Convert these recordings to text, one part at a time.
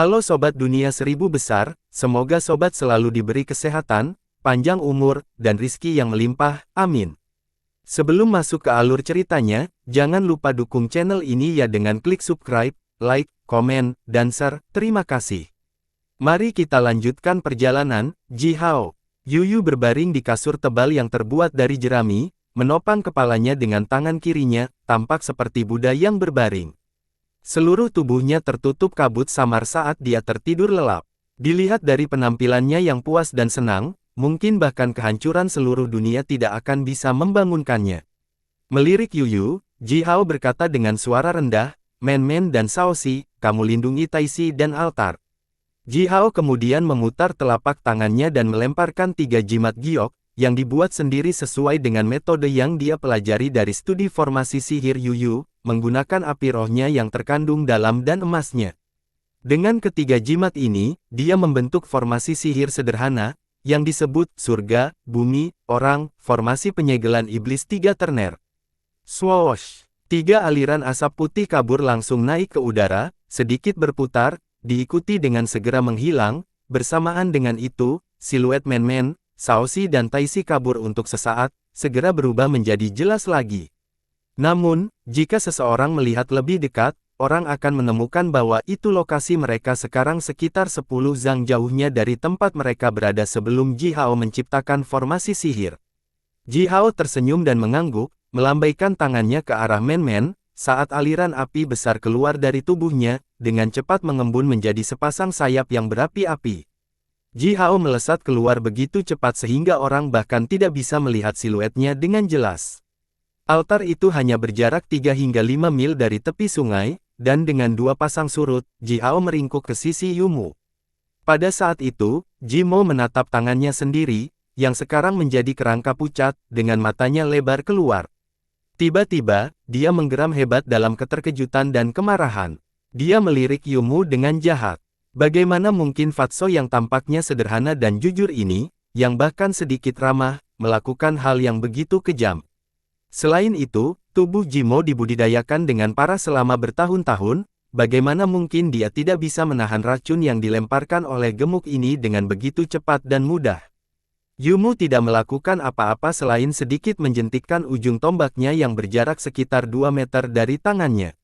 Halo Sobat Dunia Seribu Besar, semoga Sobat selalu diberi kesehatan, panjang umur, dan rizki yang melimpah, amin. Sebelum masuk ke alur ceritanya, jangan lupa dukung channel ini ya dengan klik subscribe, like, komen, dan share, terima kasih. Mari kita lanjutkan perjalanan. Ji Hao. Yuyu berbaring di kasur tebal yang terbuat dari jerami, menopang kepalanya dengan tangan kirinya, tampak seperti Buddha yang berbaring. Seluruh tubuhnya tertutup kabut samar saat dia tertidur lelap. Dilihat dari penampilannya yang puas dan senang, mungkin bahkan kehancuran seluruh dunia tidak akan bisa membangunkannya. Melirik Yuyu, Ji Hao berkata dengan suara rendah, "Men dan Shaoxi, kamu lindungi Taixi dan altar." Ji Hao kemudian memutar telapak tangannya dan melemparkan 3 jimat giok, yang dibuat sendiri sesuai dengan metode yang dia pelajari dari studi formasi sihir Yuyu, menggunakan api rohnya yang terkandung dalam dan emasnya. Dengan ketiga jimat ini, dia membentuk formasi sihir sederhana, yang disebut surga, bumi, orang, formasi penyegelan iblis 3 terner. Swoosh! 3 aliran asap putih kabur langsung naik ke udara, sedikit berputar, diikuti dengan segera menghilang. Bersamaan dengan itu, siluet Men, Shaoxi dan Taixi kabur untuk sesaat, segera berubah menjadi jelas lagi. Namun, jika seseorang melihat lebih dekat, orang akan menemukan bahwa itu lokasi mereka sekarang sekitar 10 zang jauhnya dari tempat mereka berada sebelum Ji Hao menciptakan formasi sihir. Ji Hao tersenyum dan mengangguk, melambaikan tangannya ke arah Men, saat aliran api besar keluar dari tubuhnya, dengan cepat mengembun menjadi sepasang sayap yang berapi-api. Ji Hao melesat keluar begitu cepat sehingga orang bahkan tidak bisa melihat siluetnya dengan jelas. Altar itu hanya berjarak 3 hingga 5 mil dari tepi sungai, dan dengan 2 pasang surut, Ji Hao meringkuk ke sisi Yumu. Pada saat itu, Ji Mo menatap tangannya sendiri, yang sekarang menjadi kerangka pucat, dengan matanya lebar keluar. Tiba-tiba, dia menggeram hebat dalam keterkejutan dan kemarahan. Dia melirik Yumu dengan jahat. Bagaimana mungkin Fatso yang tampaknya sederhana dan jujur ini, yang bahkan sedikit ramah, melakukan hal yang begitu kejam? Selain itu, tubuh Ji Mo dibudidayakan dengan parah selama bertahun-tahun, bagaimana mungkin dia tidak bisa menahan racun yang dilemparkan oleh gemuk ini dengan begitu cepat dan mudah? Yumu tidak melakukan apa-apa selain sedikit menjentikkan ujung tombaknya yang berjarak sekitar 2 meter dari tangannya.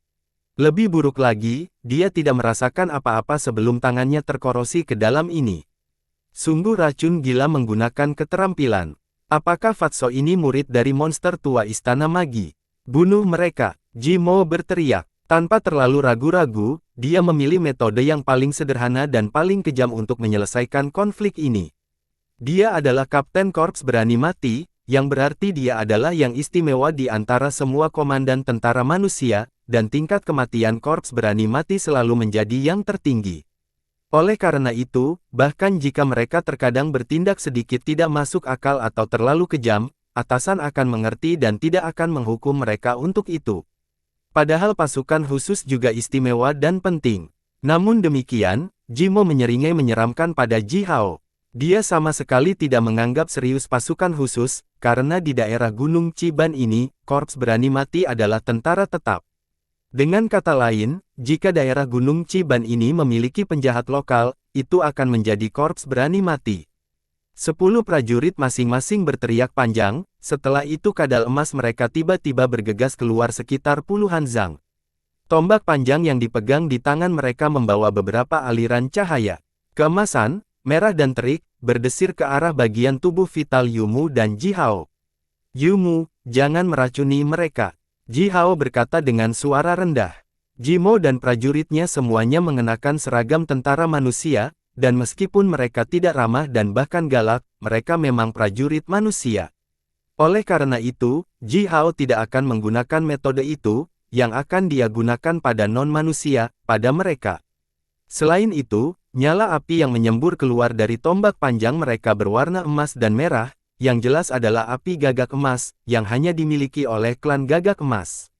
Lebih buruk lagi, dia tidak merasakan apa-apa sebelum tangannya terkorosi ke dalam ini. Sungguh racun gila menggunakan keterampilan. Apakah Fatso ini murid dari monster tua istana magi? Bunuh mereka! Ji Mo berteriak. Tanpa terlalu ragu-ragu, dia memilih metode yang paling sederhana dan paling kejam untuk menyelesaikan konflik ini. Dia adalah Kapten Korps Berani Mati, yang berarti dia adalah yang istimewa di antara semua komandan tentara manusia, dan tingkat kematian Korps Berani Mati selalu menjadi yang tertinggi. Oleh karena itu, bahkan jika mereka terkadang bertindak sedikit tidak masuk akal atau terlalu kejam, atasan akan mengerti dan tidak akan menghukum mereka untuk itu. Padahal pasukan khusus juga istimewa dan penting. Namun demikian, Ji Mo menyeringai menyeramkan pada Ji Hao. Dia sama sekali tidak menganggap serius pasukan khusus, karena di daerah Gunung Chiban ini, Korps Berani Mati adalah tentara tetap. Dengan kata lain, jika daerah Gunung Chiban ini memiliki penjahat lokal, itu akan menjadi Korps Berani Mati. 10 prajurit masing-masing berteriak panjang, setelah itu kadal emas mereka tiba-tiba bergegas keluar sekitar puluhan zang. Tombak panjang yang dipegang di tangan mereka membawa beberapa aliran cahaya. Keemasan, merah dan terik, berdesir ke arah bagian tubuh vital Yumu dan Ji Hao. "Yumu, jangan meracuni mereka," Ji Hao berkata dengan suara rendah. Ji Mo dan prajuritnya semuanya mengenakan seragam tentara manusia, dan meskipun mereka tidak ramah dan bahkan galak, mereka memang prajurit manusia. Oleh karena itu, Ji Hao tidak akan menggunakan metode itu, yang akan dia gunakan pada non-manusia, pada mereka. Selain itu, nyala api yang menyembur keluar dari tombak panjang mereka berwarna emas dan merah, yang jelas adalah api gagak emas, yang hanya dimiliki oleh klan gagak emas.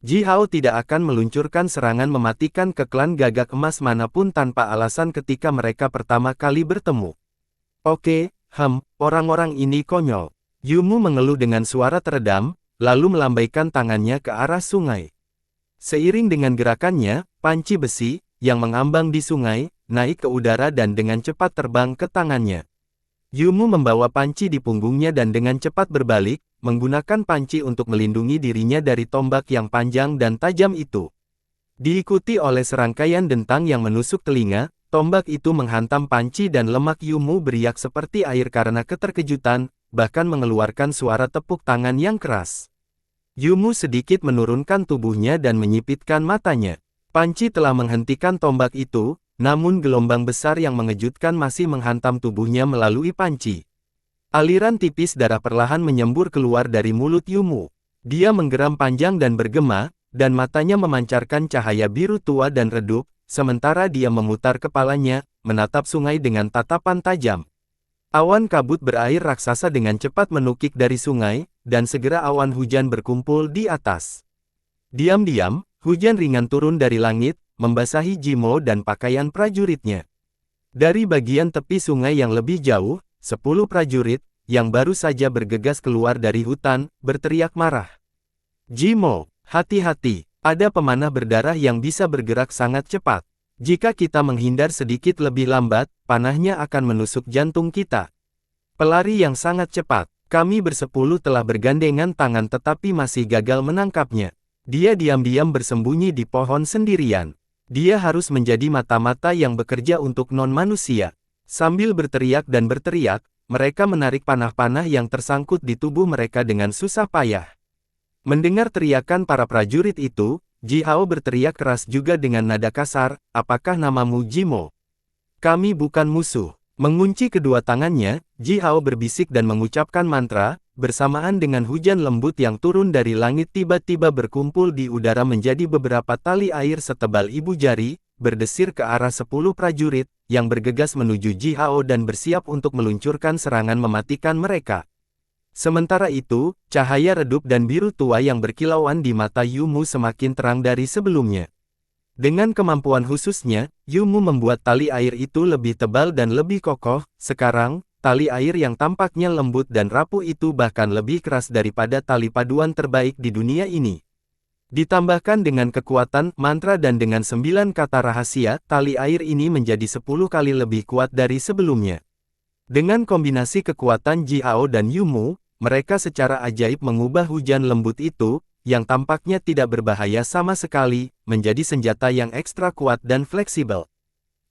Ji Hao tidak akan meluncurkan serangan mematikan ke klan gagak emas manapun tanpa alasan ketika mereka pertama kali bertemu. Oke, orang-orang ini konyol. Yumu mengeluh dengan suara teredam, lalu melambaikan tangannya ke arah sungai. Seiring dengan gerakannya, panci besi, yang mengambang di sungai, naik ke udara dan dengan cepat terbang ke tangannya. Yumu membawa panci di punggungnya dan dengan cepat berbalik, menggunakan panci untuk melindungi dirinya dari tombak yang panjang dan tajam itu. Diikuti oleh serangkaian dentang yang menusuk telinga, tombak itu menghantam panci dan lemak Yumu beriak seperti air karena keterkejutan, bahkan mengeluarkan suara tepuk tangan yang keras. Yumu sedikit menurunkan tubuhnya dan menyipitkan matanya. Panci telah menghentikan tombak itu, namun gelombang besar yang mengejutkan masih menghantam tubuhnya melalui panci. Aliran tipis darah perlahan menyembur keluar dari mulut Yumu. Dia menggeram panjang dan bergema, dan matanya memancarkan cahaya biru tua dan redup, sementara dia memutar kepalanya, menatap sungai dengan tatapan tajam. Awan kabut berair raksasa dengan cepat menukik dari sungai, dan segera awan hujan berkumpul di atas. Diam-diam, hujan ringan turun dari langit, membasahi Jimo dan pakaian prajuritnya. Dari bagian tepi sungai yang lebih jauh, 10 prajurit, yang baru saja bergegas keluar dari hutan, berteriak marah. Jimo, hati-hati, ada pemanah berdarah yang bisa bergerak sangat cepat. Jika kita menghindar sedikit lebih lambat, panahnya akan menusuk jantung kita. Pelari yang sangat cepat, kami bersepuluh telah bergandengan tangan tetapi masih gagal menangkapnya. Dia diam-diam bersembunyi di pohon sendirian. Dia harus menjadi mata-mata yang bekerja untuk non-manusia. Sambil berteriak dan berteriak, mereka menarik panah-panah yang tersangkut di tubuh mereka dengan susah payah. Mendengar teriakan para prajurit itu, Ji Hao berteriak keras juga dengan nada kasar, "Apakah namamu Jimo? Kami bukan musuh." Mengunci kedua tangannya, Ji Hao berbisik dan mengucapkan mantra. Bersamaan dengan hujan lembut yang turun dari langit tiba-tiba berkumpul di udara menjadi beberapa tali air setebal ibu jari, berdesir ke arah 10 prajurit, yang bergegas menuju Ji Hao dan bersiap untuk meluncurkan serangan mematikan mereka. Sementara itu, cahaya redup dan biru tua yang berkilauan di mata Yumu semakin terang dari sebelumnya. Dengan kemampuan khususnya, Yumu membuat tali air itu lebih tebal dan lebih kokoh. Sekarang, tali air yang tampaknya lembut dan rapuh itu bahkan lebih keras daripada tali paduan terbaik di dunia ini. Ditambahkan dengan kekuatan mantra dan dengan 9 kata rahasia, tali air ini menjadi 10 kali lebih kuat dari sebelumnya. Dengan kombinasi kekuatan Ji Hao dan Yumu, mereka secara ajaib mengubah hujan lembut itu, yang tampaknya tidak berbahaya sama sekali, menjadi senjata yang ekstra kuat dan fleksibel.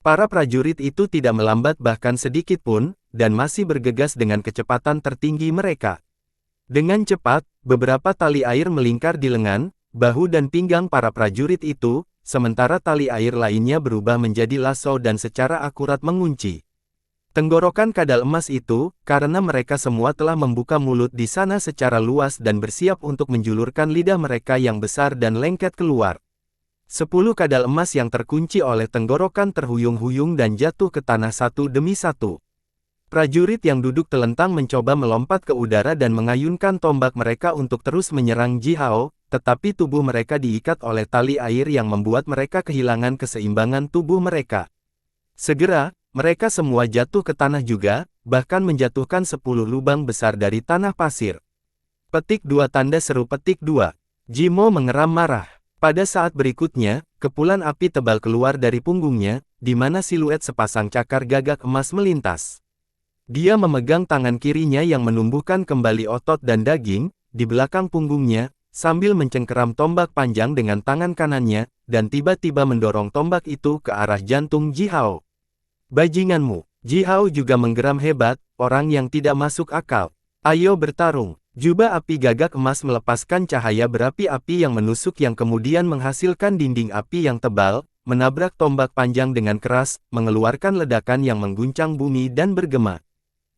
Para prajurit itu tidak melambat bahkan sedikit pun, dan masih bergegas dengan kecepatan tertinggi mereka. Dengan cepat, beberapa tali air melingkar di lengan, bahu dan pinggang para prajurit itu, sementara tali air lainnya berubah menjadi lasso dan secara akurat mengunci tenggorokan kadal emas itu, karena mereka semua telah membuka mulut di sana secara luas dan bersiap untuk menjulurkan lidah mereka yang besar dan lengket keluar. 10 kadal emas yang terkunci oleh tenggorokan terhuyung-huyung dan jatuh ke tanah satu demi satu. Prajurit yang duduk telentang mencoba melompat ke udara dan mengayunkan tombak mereka untuk terus menyerang Ji Hao, tetapi tubuh mereka diikat oleh tali air yang membuat mereka kehilangan keseimbangan tubuh mereka. Segera, mereka semua jatuh ke tanah juga, bahkan menjatuhkan 10 lubang besar dari tanah pasir. Petik 2 tanda seru petik 2. Jimo mengeram marah. Pada saat berikutnya, kepulan api tebal keluar dari punggungnya, di mana siluet sepasang cakar gagak emas melintas. Dia memegang tangan kirinya yang menumbuhkan kembali otot dan daging, di belakang punggungnya, sambil mencengkeram tombak panjang dengan tangan kanannya, dan tiba-tiba mendorong tombak itu ke arah jantung Ji Hao. Bajinganmu, Ji Hao juga menggeram hebat, orang yang tidak masuk akal. Ayo bertarung. Jubah api gagak emas melepaskan cahaya berapi-api yang menusuk yang kemudian menghasilkan dinding api yang tebal, menabrak tombak panjang dengan keras, mengeluarkan ledakan yang mengguncang bumi dan bergema.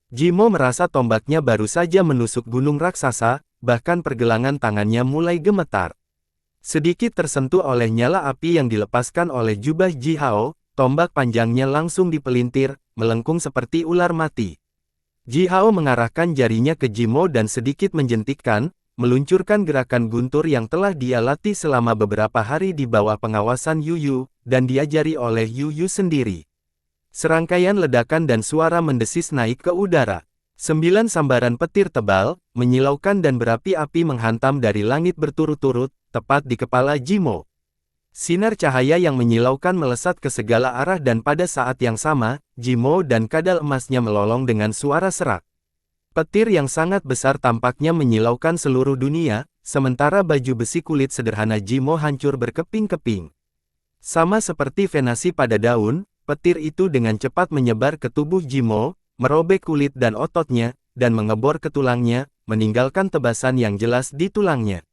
Jimo merasa tombaknya baru saja menusuk gunung raksasa, bahkan pergelangan tangannya mulai gemetar. Sedikit tersentuh oleh nyala api yang dilepaskan oleh jubah Ji Hao, tombak panjangnya langsung dipelintir, melengkung seperti ular mati. Ji Hao mengarahkan jarinya ke Jimo dan sedikit menjentikkan, meluncurkan gerakan guntur yang telah dia latih selama beberapa hari di bawah pengawasan Yu Yu, dan diajari oleh Yu Yu sendiri. Serangkaian ledakan dan suara mendesis naik ke udara. 9 sambaran petir tebal, menyilaukan dan berapi-api menghantam dari langit berturut-turut, tepat di kepala Jimo. Sinar cahaya yang menyilaukan melesat ke segala arah dan pada saat yang sama, Jimo dan kadal emasnya melolong dengan suara serak. Petir yang sangat besar tampaknya menyilaukan seluruh dunia, sementara baju besi kulit sederhana Jimo hancur berkeping-keping. Sama seperti venasi pada daun, petir itu dengan cepat menyebar ke tubuh Jimo, merobek kulit dan ototnya, dan mengebor ke tulangnya, meninggalkan tebasan yang jelas di tulangnya.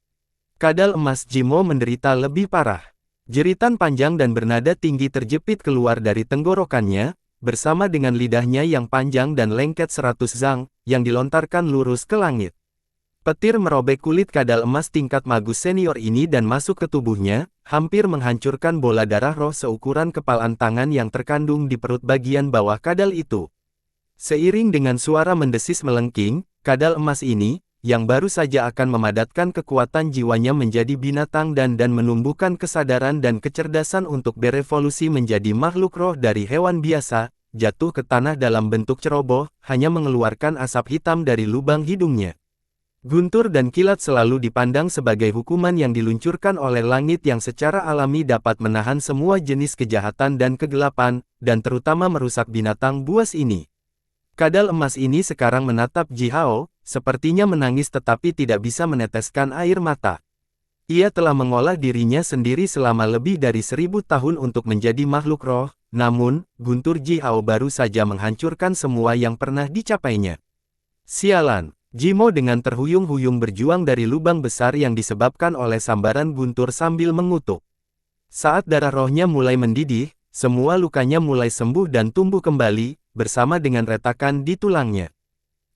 Kadal emas Jimo menderita lebih parah. Jeritan panjang dan bernada tinggi terjepit keluar dari tenggorokannya, bersama dengan lidahnya yang panjang dan lengket 100 zang, yang dilontarkan lurus ke langit. Petir merobek kulit kadal emas tingkat magus senior ini dan masuk ke tubuhnya, hampir menghancurkan bola darah roh seukuran kepalan tangan yang terkandung di perut bagian bawah kadal itu. Seiring dengan suara mendesis melengking, kadal emas ini, yang baru saja akan memadatkan kekuatan jiwanya menjadi binatang dan menumbuhkan kesadaran dan kecerdasan untuk berevolusi menjadi makhluk roh dari hewan biasa, jatuh ke tanah dalam bentuk ceroboh, hanya mengeluarkan asap hitam dari lubang hidungnya. Guntur dan kilat selalu dipandang sebagai hukuman yang diluncurkan oleh langit yang secara alami dapat menahan semua jenis kejahatan dan kegelapan, dan terutama merusak binatang buas ini. Kadal emas ini sekarang menatap Ji Hao, sepertinya menangis tetapi tidak bisa meneteskan air mata. Ia telah mengolah dirinya sendiri selama lebih dari 1000 tahun untuk menjadi makhluk roh, namun, guntur Ji Hao baru saja menghancurkan semua yang pernah dicapainya. Sialan, Jimo dengan terhuyung-huyung berjuang dari lubang besar yang disebabkan oleh sambaran guntur sambil mengutuk. Saat darah rohnya mulai mendidih, semua lukanya mulai sembuh dan tumbuh kembali, bersama dengan retakan di tulangnya.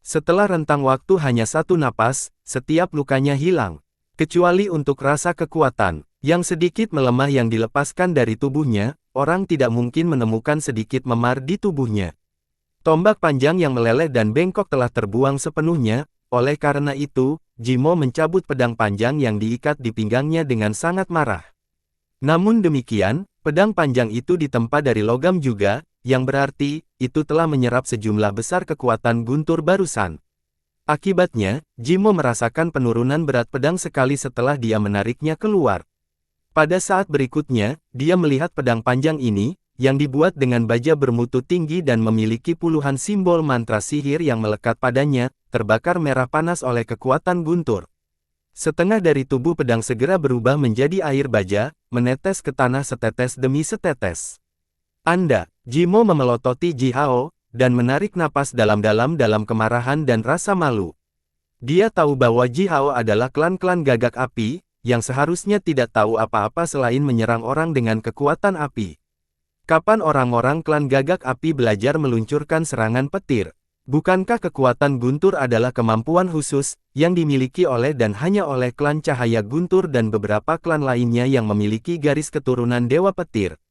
Setelah rentang waktu hanya 1 napas, setiap lukanya hilang. Kecuali untuk rasa kekuatan, yang sedikit melemah yang dilepaskan dari tubuhnya, orang tidak mungkin menemukan sedikit memar di tubuhnya. Tombak panjang yang meleleh dan bengkok telah terbuang sepenuhnya, oleh karena itu, Jimo mencabut pedang panjang yang diikat di pinggangnya dengan sangat marah. Namun demikian, pedang panjang itu ditempa dari logam juga, yang berarti, itu telah menyerap sejumlah besar kekuatan guntur barusan. Akibatnya, Jimo merasakan penurunan berat pedang sekali setelah dia menariknya keluar. Pada saat berikutnya, dia melihat pedang panjang ini, yang dibuat dengan baja bermutu tinggi dan memiliki puluhan simbol mantra sihir yang melekat padanya, terbakar merah panas oleh kekuatan guntur. Setengah dari tubuh pedang segera berubah menjadi air baja, menetes ke tanah setetes demi setetes. Jimo memelototi Ji Hao, dan menarik napas dalam-dalam dalam kemarahan dan rasa malu. Dia tahu bahwa Ji Hao adalah klan-klan gagak api, yang seharusnya tidak tahu apa-apa selain menyerang orang dengan kekuatan api. Kapan orang-orang klan gagak api belajar meluncurkan serangan petir? Bukankah kekuatan guntur adalah kemampuan khusus, yang dimiliki oleh dan hanya oleh klan cahaya guntur dan beberapa klan lainnya yang memiliki garis keturunan dewa petir?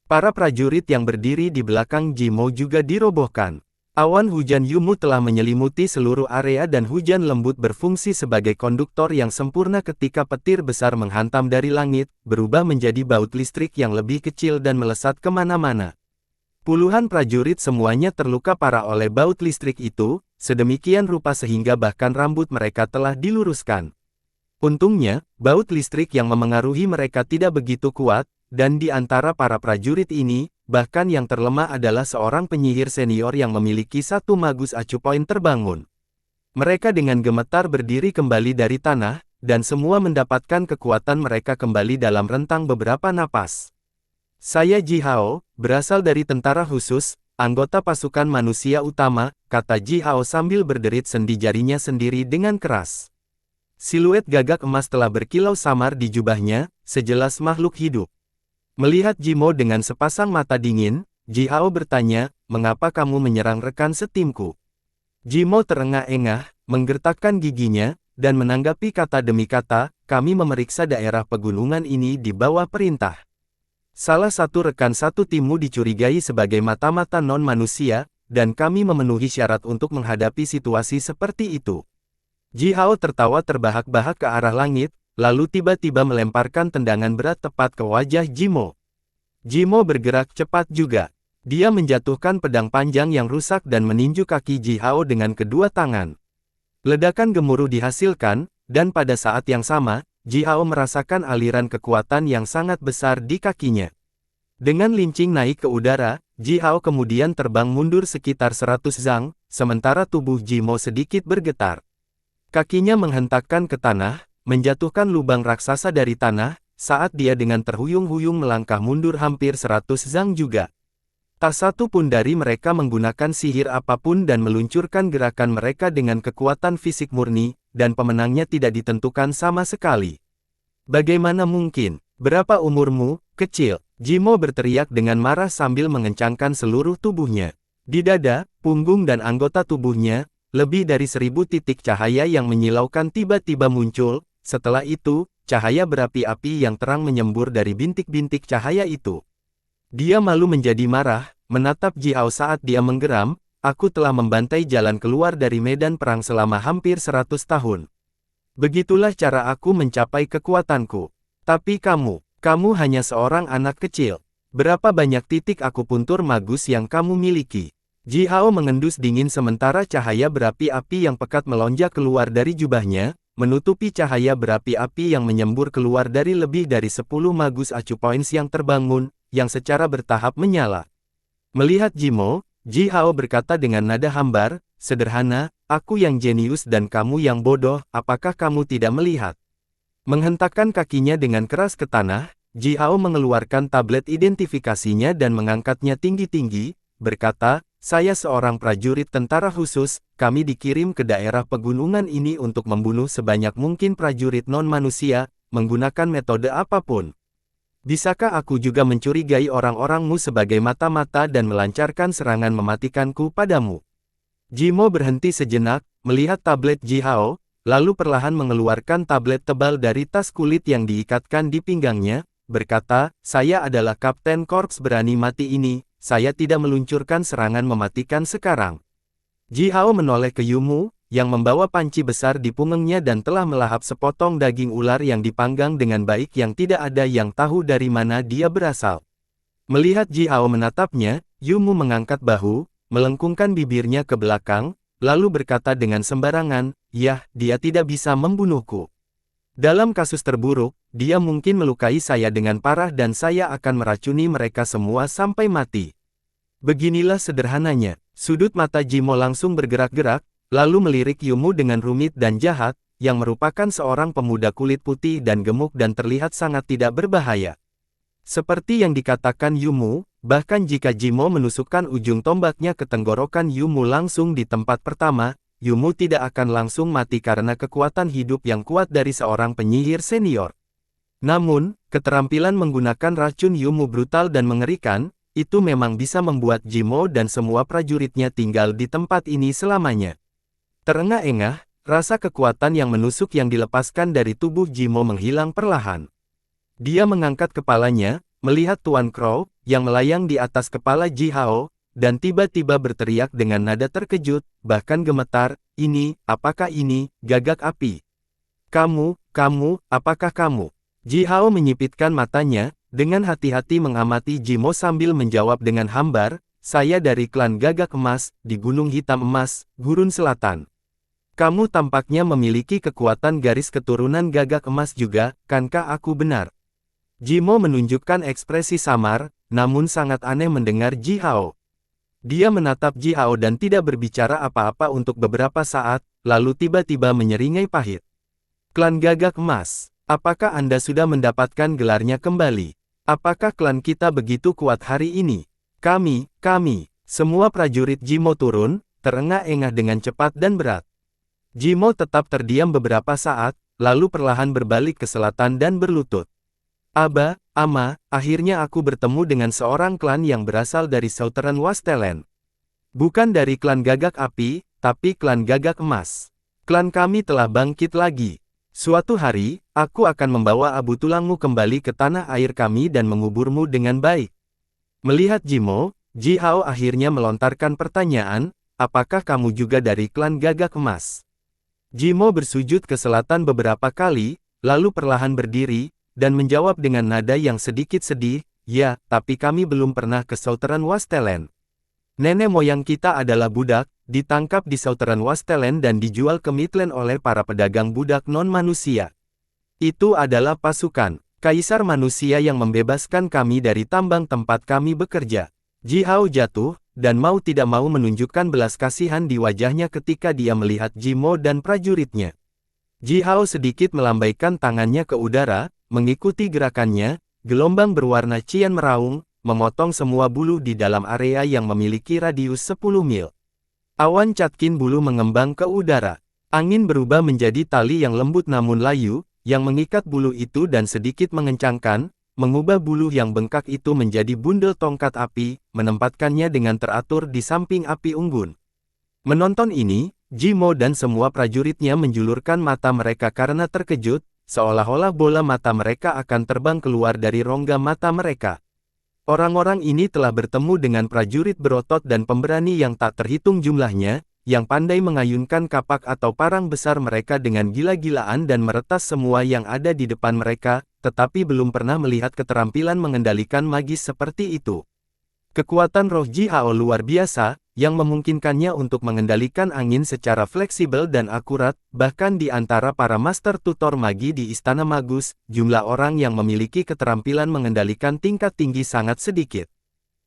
Para prajurit yang berdiri di belakang Jimo juga dirobohkan. Awan hujan Yumu telah menyelimuti seluruh area dan hujan lembut berfungsi sebagai konduktor yang sempurna ketika petir besar menghantam dari langit, berubah menjadi baut listrik yang lebih kecil dan melesat kemana-mana. Puluhan prajurit semuanya terluka parah oleh baut listrik itu, sedemikian rupa sehingga bahkan rambut mereka telah diluruskan. Untungnya, baut listrik yang memengaruhi mereka tidak begitu kuat, dan di antara para prajurit ini, bahkan yang terlemah adalah seorang penyihir senior yang memiliki 1 magus acu poin terbangun. Mereka dengan gemetar berdiri kembali dari tanah, dan semua mendapatkan kekuatan mereka kembali dalam rentang beberapa napas. Saya Ji Hao, berasal dari tentara khusus, anggota pasukan manusia utama, kata Ji Hao sambil berderit sendi jarinya sendiri dengan keras. Siluet gagak emas telah berkilau samar di jubahnya, sejelas makhluk hidup. Melihat Jimo dengan sepasang mata dingin, Ji Hao bertanya, "Mengapa kamu menyerang rekan setimku?" Jimo terengah-engah, menggertakkan giginya, dan menanggapi kata demi kata, "Kami memeriksa daerah pegunungan ini di bawah perintah. Salah satu rekan satu timmu dicurigai sebagai mata-mata non-manusia, dan kami memenuhi syarat untuk menghadapi situasi seperti itu." Ji Hao tertawa terbahak-bahak ke arah langit, lalu tiba-tiba melemparkan tendangan berat tepat ke wajah Jimo. Jimo bergerak cepat juga. Dia menjatuhkan pedang panjang yang rusak dan meninju kaki Ji Hao dengan kedua tangan. Ledakan gemuruh dihasilkan, dan pada saat yang sama, Ji Hao merasakan aliran kekuatan yang sangat besar di kakinya. Dengan lincing naik ke udara, Ji Hao kemudian terbang mundur sekitar 100 zang, sementara tubuh Ji Mo sedikit bergetar. Kakinya menghentakkan ke tanah, menjatuhkan lubang raksasa dari tanah, saat dia dengan terhuyung-huyung melangkah mundur hampir 100 zang juga. Tak satu pun dari mereka menggunakan sihir apapun dan meluncurkan gerakan mereka dengan kekuatan fisik murni, dan pemenangnya tidak ditentukan sama sekali. Bagaimana mungkin? Berapa umurmu, kecil? Ji Mo berteriak dengan marah sambil mengencangkan seluruh tubuhnya. Di dada, punggung dan anggota tubuhnya, lebih dari 1000 titik cahaya yang menyilaukan tiba-tiba muncul. Setelah itu, cahaya berapi-api yang terang menyembur dari bintik-bintik cahaya itu. Dia malu menjadi marah, menatap Ji Hao saat dia menggeram, aku telah membantai jalan keluar dari medan perang selama hampir 100 tahun. Begitulah cara aku mencapai kekuatanku. Tapi kamu hanya seorang anak kecil. Berapa banyak titik akupuntur magus yang kamu miliki? Ji Hao mengendus dingin sementara cahaya berapi-api yang pekat melonjak keluar dari jubahnya, menutupi cahaya berapi-api yang menyembur keluar dari lebih dari 10 magus acu points yang terbangun, yang secara bertahap menyala. Melihat Ji Mo, Ji Hao berkata dengan nada hambar, sederhana, aku yang jenius dan kamu yang bodoh, apakah kamu tidak melihat? Menghentakkan kakinya dengan keras ke tanah, Ji Hao mengeluarkan tablet identifikasinya dan mengangkatnya tinggi-tinggi, berkata, saya seorang prajurit tentara khusus, kami dikirim ke daerah pegunungan ini untuk membunuh sebanyak mungkin prajurit non-manusia, menggunakan metode apapun. Bisakah aku juga mencurigai orang-orangmu sebagai mata-mata dan melancarkan serangan mematikanku padamu? Ji Mo berhenti sejenak, melihat tablet Ji Hao, lalu perlahan mengeluarkan tablet tebal dari tas kulit yang diikatkan di pinggangnya, berkata, saya adalah Kapten Korps berani mati ini, saya tidak meluncurkan serangan mematikan sekarang. Ji Hao menoleh ke Yu Mu, yang membawa panci besar di punggungnya dan telah melahap sepotong daging ular yang dipanggang dengan baik yang tidak ada yang tahu dari mana dia berasal. Melihat Ji Hao menatapnya, Yu Mu mengangkat bahu, melengkungkan bibirnya ke belakang, lalu berkata dengan sembarangan, yah, dia tidak bisa membunuhku. Dalam kasus terburuk, dia mungkin melukai saya dengan parah dan saya akan meracuni mereka semua sampai mati. Beginilah sederhananya. Sudut mata Ji Mo langsung bergerak-gerak, lalu melirik Yu Mu dengan rumit dan jahat, yang merupakan seorang pemuda kulit putih dan gemuk dan terlihat sangat tidak berbahaya. Seperti yang dikatakan Yu Mu, bahkan jika Ji Mo menusukkan ujung tombaknya ke tenggorokan Yu Mu langsung di tempat pertama, Yu Mu tidak akan langsung mati karena kekuatan hidup yang kuat dari seorang penyihir senior. Namun, keterampilan menggunakan racun Yu Mu brutal dan mengerikan, itu memang bisa membuat Ji Mo dan semua prajuritnya tinggal di tempat ini selamanya. Terengah-engah, rasa kekuatan yang menusuk yang dilepaskan dari tubuh Ji Mo menghilang perlahan. Dia mengangkat kepalanya, melihat Tuan Crow, yang melayang di atas kepala Ji Hao, dan tiba-tiba berteriak dengan nada terkejut, bahkan gemetar, ini, apakah ini, gagak api? Kamu, apakah kamu? Ji Hao menyipitkan matanya, dengan hati-hati mengamati Ji Mo sambil menjawab dengan hambar, saya dari klan Gagak Emas, di Gunung Hitam Emas, Gurun Selatan. Kamu tampaknya memiliki kekuatan garis keturunan Gagak Emas juga, kankah aku benar? Ji Mo menunjukkan ekspresi samar, namun sangat aneh mendengar Ji Hao. Dia menatap Ji Hao dan tidak berbicara apa-apa untuk beberapa saat, lalu tiba-tiba menyeringai pahit. Klan Gagak Emas, apakah Anda sudah mendapatkan gelarnya kembali? Apakah klan kita begitu kuat hari ini? Kami, semua prajurit Ji Mo turun, terengah-engah dengan cepat dan berat. Ji Mo tetap terdiam beberapa saat, lalu perlahan berbalik ke selatan dan berlutut. Aba, Ama, akhirnya aku bertemu dengan seorang klan yang berasal dari Southern Wastland. Bukan dari klan Gagak Api, tapi klan Gagak Emas. Klan kami telah bangkit lagi. Suatu hari, aku akan membawa abu tulangmu kembali ke tanah air kami dan menguburmu dengan baik. Melihat Ji Mo, Ji Hao akhirnya melontarkan pertanyaan, apakah kamu juga dari klan Gagak Emas? Ji Mo bersujud ke selatan beberapa kali, lalu perlahan berdiri, dan menjawab dengan nada yang sedikit sedih, ya, tapi kami belum pernah ke Southern Wastland. Nenek moyang kita adalah budak, ditangkap di Southern Wastland dan dijual ke Midland oleh para pedagang budak non-manusia. Itu adalah pasukan Kaisar manusia yang membebaskan kami dari tambang tempat kami bekerja. Ji Hao jatuh, dan mau tidak mau menunjukkan belas kasihan di wajahnya ketika dia melihat Ji Mo dan prajuritnya. Ji Hao sedikit melambaikan tangannya ke udara, mengikuti gerakannya, gelombang berwarna cian meraung, memotong semua bulu di dalam area yang memiliki radius 10 mil. Awan catkin bulu mengembang ke udara. Angin berubah menjadi tali yang lembut namun layu, yang mengikat bulu itu dan sedikit mengencangkan, mengubah bulu yang bengkak itu menjadi bundel tongkat api, menempatkannya dengan teratur di samping api unggun. Menonton ini, Ji Mo dan semua prajuritnya menjulurkan mata mereka karena terkejut, seolah-olah bola mata mereka akan terbang keluar dari rongga mata mereka. Orang-orang ini telah bertemu dengan prajurit berotot dan pemberani yang tak terhitung jumlahnya, yang pandai mengayunkan kapak atau parang besar mereka dengan gila-gilaan dan meretas semua yang ada di depan mereka, tetapi belum pernah melihat keterampilan mengendalikan magis seperti itu. Kekuatan roh Ji Hao luar biasa, yang memungkinkannya untuk mengendalikan angin secara fleksibel dan akurat, bahkan di antara para master tutor magi di Istana Magus, jumlah orang yang memiliki keterampilan mengendalikan tingkat tinggi sangat sedikit.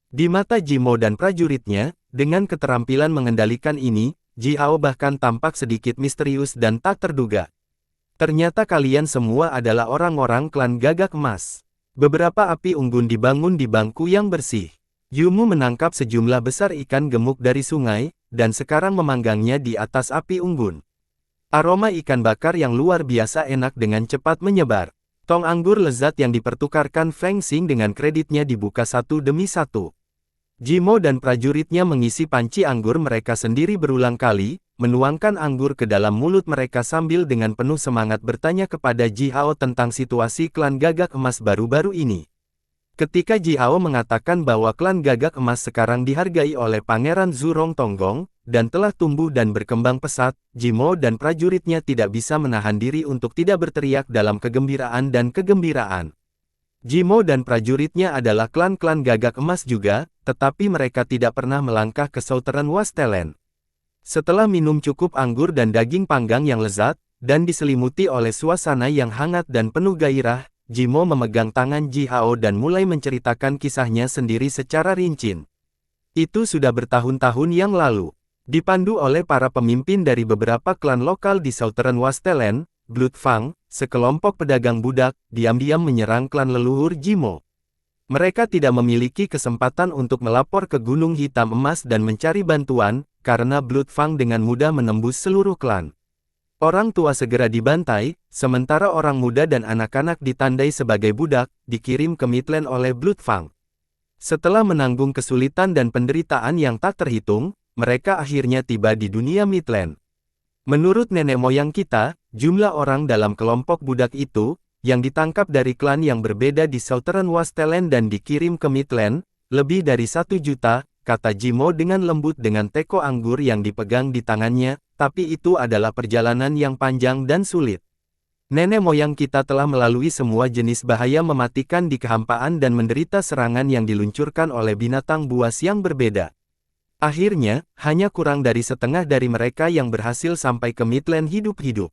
Di mata Ji Mo dan prajuritnya, dengan keterampilan mengendalikan ini, Ji Hao bahkan tampak sedikit misterius dan tak terduga. Ternyata kalian semua adalah orang-orang klan Gagak Emas. Beberapa api unggun dibangun di bangku yang bersih. Yumu menangkap sejumlah besar ikan gemuk dari sungai, dan sekarang memanggangnya di atas api unggun. Aroma ikan bakar yang luar biasa enak dengan cepat menyebar. Tong anggur lezat yang dipertukarkan Feng Xing dengan kreditnya dibuka satu demi satu. Ji Mo dan prajuritnya mengisi panci anggur mereka sendiri berulang kali, menuangkan anggur ke dalam mulut mereka sambil dengan penuh semangat bertanya kepada Ji Hao tentang situasi klan Gagak Emas baru-baru ini. Ketika Ji Hao mengatakan bahwa klan Gagak Emas sekarang dihargai oleh Pangeran Zurong Tonggong, dan telah tumbuh dan berkembang pesat, Ji Mo dan prajuritnya tidak bisa menahan diri untuk tidak berteriak dalam kegembiraan dan kegembiraan. Ji Mo dan prajuritnya adalah klan-klan Gagak Emas juga, tetapi mereka tidak pernah melangkah ke Southern Wastland. Setelah minum cukup anggur dan daging panggang yang lezat, dan diselimuti oleh suasana yang hangat dan penuh gairah, Ji Mo memegang tangan Ji Hao dan mulai menceritakan kisahnya sendiri secara rinci. Itu sudah bertahun-tahun yang lalu. Dipandu oleh para pemimpin dari beberapa klan lokal di Southern Wastland, Blood Fang, sekelompok pedagang budak, diam-diam menyerang klan leluhur Ji Mo. Mereka tidak memiliki kesempatan untuk melapor ke Gunung Hitam Emas dan mencari bantuan, karena Blood Fang dengan mudah menembus seluruh klan. Orang tua segera dibantai, sementara orang muda dan anak-anak ditandai sebagai budak, dikirim ke Midland oleh Blood Fang. Setelah menanggung kesulitan dan penderitaan yang tak terhitung, mereka akhirnya tiba di dunia Midland. Menurut nenek moyang kita, jumlah orang dalam kelompok budak itu, yang ditangkap dari klan yang berbeda di Southern Wastland dan dikirim ke Midland, lebih dari 1 juta, kata Ji Mo dengan lembut dengan teko anggur yang dipegang di tangannya, tapi itu adalah perjalanan yang panjang dan sulit. Nenek moyang kita telah melalui semua jenis bahaya mematikan di kehampaan dan menderita serangan yang diluncurkan oleh binatang buas yang berbeda. Akhirnya, hanya kurang dari setengah dari mereka yang berhasil sampai ke Midland hidup-hidup.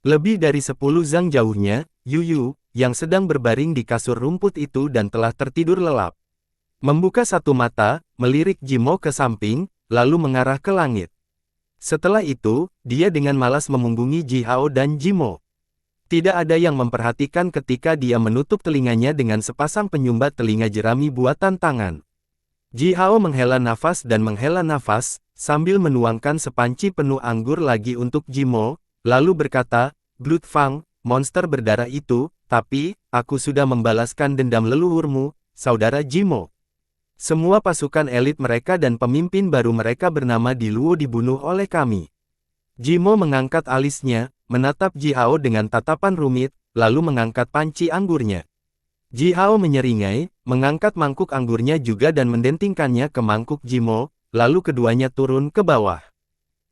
Lebih dari 10 zang jauhnya, Yu, yang sedang berbaring di kasur rumput itu dan telah tertidur lelap. Membuka satu mata, melirik Ji Mo ke samping, lalu mengarah ke langit. Setelah itu, dia dengan malas memunggungi Ji Hao dan Ji Mo. Tidak ada yang memperhatikan ketika dia menutup telinganya dengan sepasang penyumbat telinga jerami buatan tangan. Ji Hao menghela nafas dan menghela nafas, sambil menuangkan sepanci penuh anggur lagi untuk Ji Mo, lalu berkata, Blood Fang, monster berdarah itu, tapi, aku sudah membalaskan dendam leluhurmu, saudara Ji Mo. Semua pasukan elit mereka dan pemimpin baru mereka bernama Di Luo dibunuh oleh kami. Ji Mo mengangkat alisnya, menatap Ji Hao dengan tatapan rumit, lalu mengangkat panci anggurnya. Ji Hao menyeringai, mengangkat mangkuk anggurnya juga dan mendentingkannya ke mangkuk Ji Mo, lalu keduanya turun ke bawah.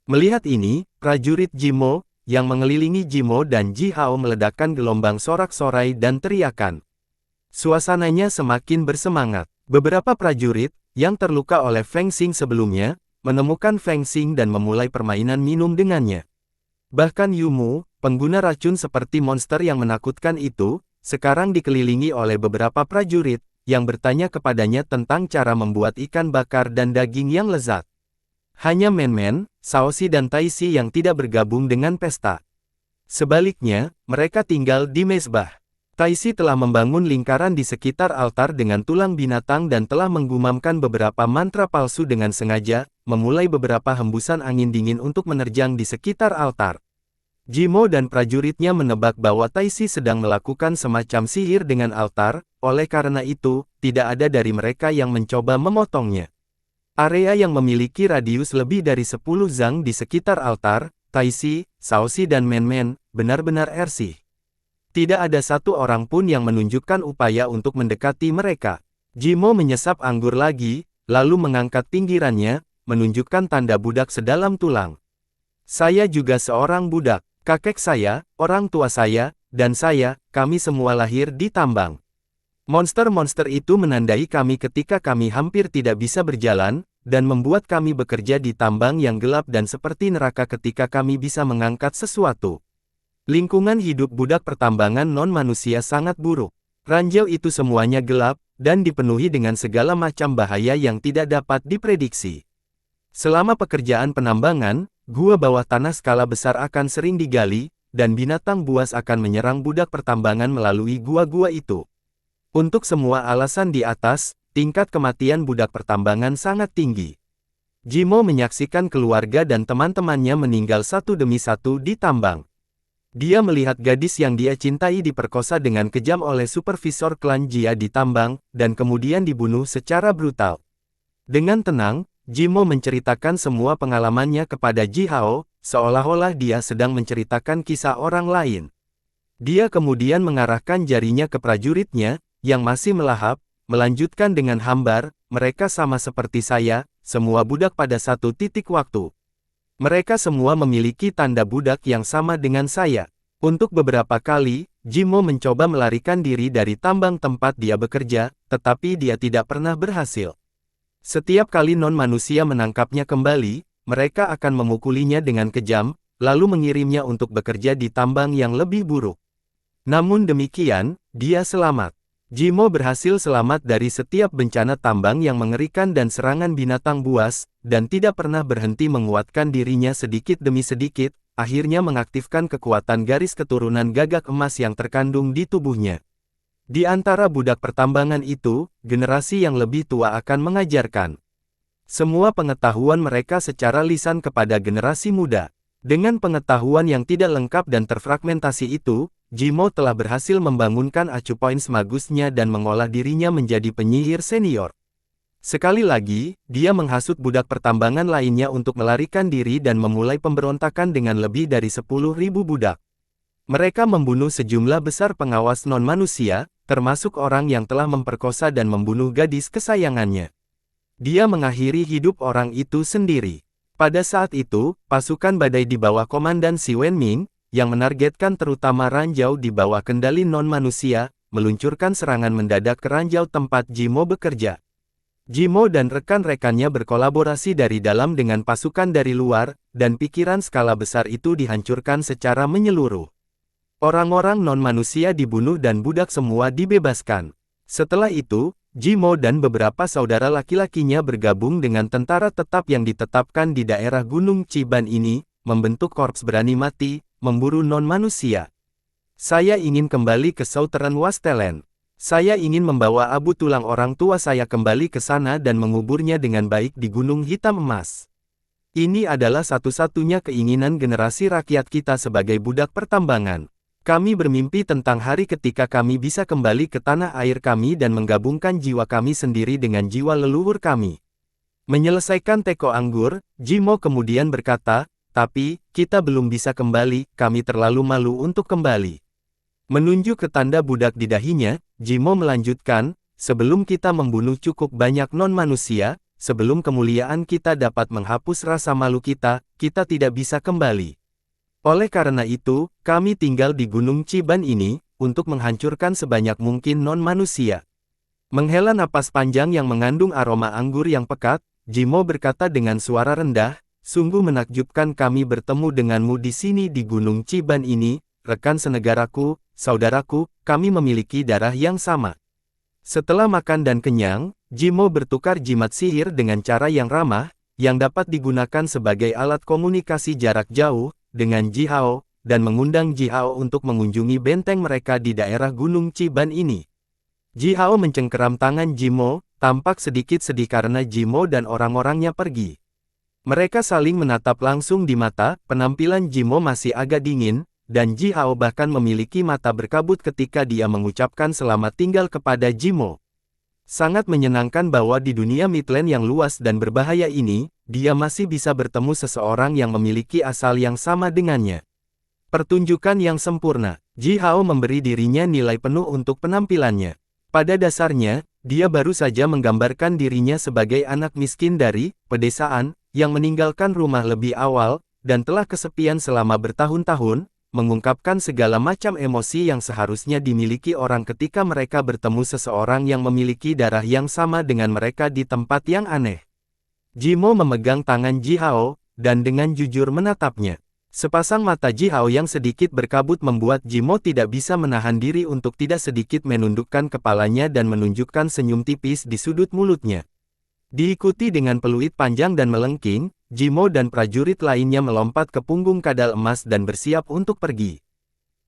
Melihat ini, prajurit Ji Mo, yang mengelilingi Ji Mo dan Ji Hao meledakkan gelombang sorak-sorai dan teriakan. Suasananya semakin bersemangat. Beberapa prajurit, yang terluka oleh Feng Xing sebelumnya, menemukan Feng Xing dan memulai permainan minum dengannya. Bahkan Yumu, pengguna racun seperti monster yang menakutkan itu, sekarang dikelilingi oleh beberapa prajurit, yang bertanya kepadanya tentang cara membuat ikan bakar dan daging yang lezat. Hanya Men-Men, Shaoxi dan Taixi yang tidak bergabung dengan pesta. Sebaliknya, mereka tinggal di mezbah. Taixi telah membangun lingkaran di sekitar altar dengan tulang binatang dan telah menggumamkan beberapa mantra palsu dengan sengaja, memulai beberapa hembusan angin dingin untuk menerjang di sekitar altar. Jimo dan prajuritnya menebak bahwa Taixi sedang melakukan semacam sihir dengan altar, oleh karena itu, tidak ada dari mereka yang mencoba memotongnya. Area yang memiliki radius lebih dari 10 zang di sekitar altar, Taixi, Shaoxi dan Men-Men, benar-benar ersih. Tidak ada satu orang pun yang menunjukkan upaya untuk mendekati mereka. Jimo menyesap anggur lagi, lalu mengangkat pinggirannya, menunjukkan tanda budak sedalam tulang. Saya juga seorang budak. Kakek saya, orang tua saya, dan saya, kami semua lahir di tambang. Monster-monster itu menandai kami ketika kami hampir tidak bisa berjalan, dan membuat kami bekerja di tambang yang gelap dan seperti neraka ketika kami bisa mengangkat sesuatu. Lingkungan hidup budak pertambangan non-manusia sangat buruk. Ranjau itu semuanya gelap, dan dipenuhi dengan segala macam bahaya yang tidak dapat diprediksi. Selama pekerjaan penambangan, gua bawah tanah skala besar akan sering digali, dan binatang buas akan menyerang budak pertambangan melalui gua-gua itu. Untuk semua alasan di atas, tingkat kematian budak pertambangan sangat tinggi. Jimo menyaksikan keluarga dan teman-temannya meninggal satu demi satu di tambang. Dia melihat gadis yang dia cintai diperkosa dengan kejam oleh supervisor klan Jia di tambang, dan kemudian dibunuh secara brutal. Dengan tenang, Jimo menceritakan semua pengalamannya kepada Ji Hao, seolah-olah dia sedang menceritakan kisah orang lain. Dia kemudian mengarahkan jarinya ke prajuritnya, yang masih melahap, melanjutkan dengan hambar, mereka sama seperti saya, semua budak pada satu titik waktu. Mereka semua memiliki tanda budak yang sama dengan saya. Untuk beberapa kali, Jimo mencoba melarikan diri dari tambang tempat dia bekerja, tetapi dia tidak pernah berhasil. Setiap kali non-manusia menangkapnya kembali, mereka akan memukulinya dengan kejam, lalu mengirimnya untuk bekerja di tambang yang lebih buruk. Namun demikian, dia selamat. Jimo berhasil selamat dari setiap bencana tambang yang mengerikan dan serangan binatang buas, dan tidak pernah berhenti menguatkan dirinya sedikit demi sedikit, akhirnya mengaktifkan kekuatan garis keturunan gagak emas yang terkandung di tubuhnya. Di antara budak pertambangan itu, generasi yang lebih tua akan mengajarkan semua pengetahuan mereka secara lisan kepada generasi muda. Dengan pengetahuan yang tidak lengkap dan terfragmentasi itu, Jimo telah berhasil membangunkan acu poin magusnya dan mengolah dirinya menjadi penyihir senior. Sekali lagi, dia menghasut budak pertambangan lainnya untuk melarikan diri dan memulai pemberontakan dengan lebih dari 10.000 budak. Mereka membunuh sejumlah besar pengawas non-manusia, termasuk orang yang telah memperkosa dan membunuh gadis kesayangannya. Dia mengakhiri hidup orang itu sendiri. Pada saat itu, pasukan badai di bawah komandan Si Wenming, yang menargetkan terutama ranjau di bawah kendali non-manusia, meluncurkan serangan mendadak ke ranjau tempat Jimo bekerja. Jimo dan rekan-rekannya berkolaborasi dari dalam dengan pasukan dari luar, dan pikiran skala besar itu dihancurkan secara menyeluruh. Orang-orang non-manusia dibunuh dan budak semua dibebaskan. Setelah itu, Jimo dan beberapa saudara laki-lakinya bergabung dengan tentara tetap yang ditetapkan di daerah Gunung Chiban ini, membentuk korps berani mati, memburu non-manusia. Saya ingin kembali ke Southern Wasteland. Saya ingin membawa abu tulang orang tua saya kembali ke sana dan menguburnya dengan baik di Gunung Hitam Emas. Ini adalah satu-satunya keinginan generasi rakyat kita sebagai budak pertambangan. Kami bermimpi tentang hari ketika kami bisa kembali ke tanah air kami dan menggabungkan jiwa kami sendiri dengan jiwa leluhur kami. Menyelesaikan teko anggur, Jimo kemudian berkata, tapi, kita belum bisa kembali, kami terlalu malu untuk kembali. Menunjuk ke tanda budak di dahinya, Jimo melanjutkan, sebelum kita membunuh cukup banyak non-manusia, sebelum kemuliaan kita dapat menghapus rasa malu kita, kita tidak bisa kembali. Oleh karena itu, kami tinggal di Gunung Chiban ini, untuk menghancurkan sebanyak mungkin non-manusia. Menghela napas panjang yang mengandung aroma anggur yang pekat, Jimo berkata dengan suara rendah, sungguh menakjubkan kami bertemu denganmu di sini di Gunung Ciban ini, rekan senegaraku, saudaraku, kami memiliki darah yang sama. Setelah makan dan kenyang, Jimo bertukar jimat sihir dengan cara yang ramah, yang dapat digunakan sebagai alat komunikasi jarak jauh, dengan Ji Hao, dan mengundang Ji Hao untuk mengunjungi benteng mereka di daerah Gunung Ciban ini. Ji Hao mencengkeram tangan Jimo, tampak sedikit sedih karena Jimo dan orang-orangnya pergi. Mereka saling menatap langsung di mata, penampilan Jimo masih agak dingin, dan Ji Hao bahkan memiliki mata berkabut ketika dia mengucapkan selamat tinggal kepada Jimo. Sangat menyenangkan bahwa di dunia Midland yang luas dan berbahaya ini, dia masih bisa bertemu seseorang yang memiliki asal yang sama dengannya. Pertunjukan yang sempurna. Ji Hao memberi dirinya nilai penuh untuk penampilannya. Pada dasarnya, dia baru saja menggambarkan dirinya sebagai anak miskin dari pedesaan, yang meninggalkan rumah lebih awal, dan telah kesepian selama bertahun-tahun, mengungkapkan segala macam emosi yang seharusnya dimiliki orang ketika mereka bertemu seseorang yang memiliki darah yang sama dengan mereka di tempat yang aneh. Jimo memegang tangan Ji Hao, dan dengan jujur menatapnya. Sepasang mata Ji Hao yang sedikit berkabut membuat Jimo tidak bisa menahan diri untuk tidak sedikit menundukkan kepalanya dan menunjukkan senyum tipis di sudut mulutnya. Diikuti dengan peluit panjang dan melengking, Jimo dan prajurit lainnya melompat ke punggung kadal emas dan bersiap untuk pergi.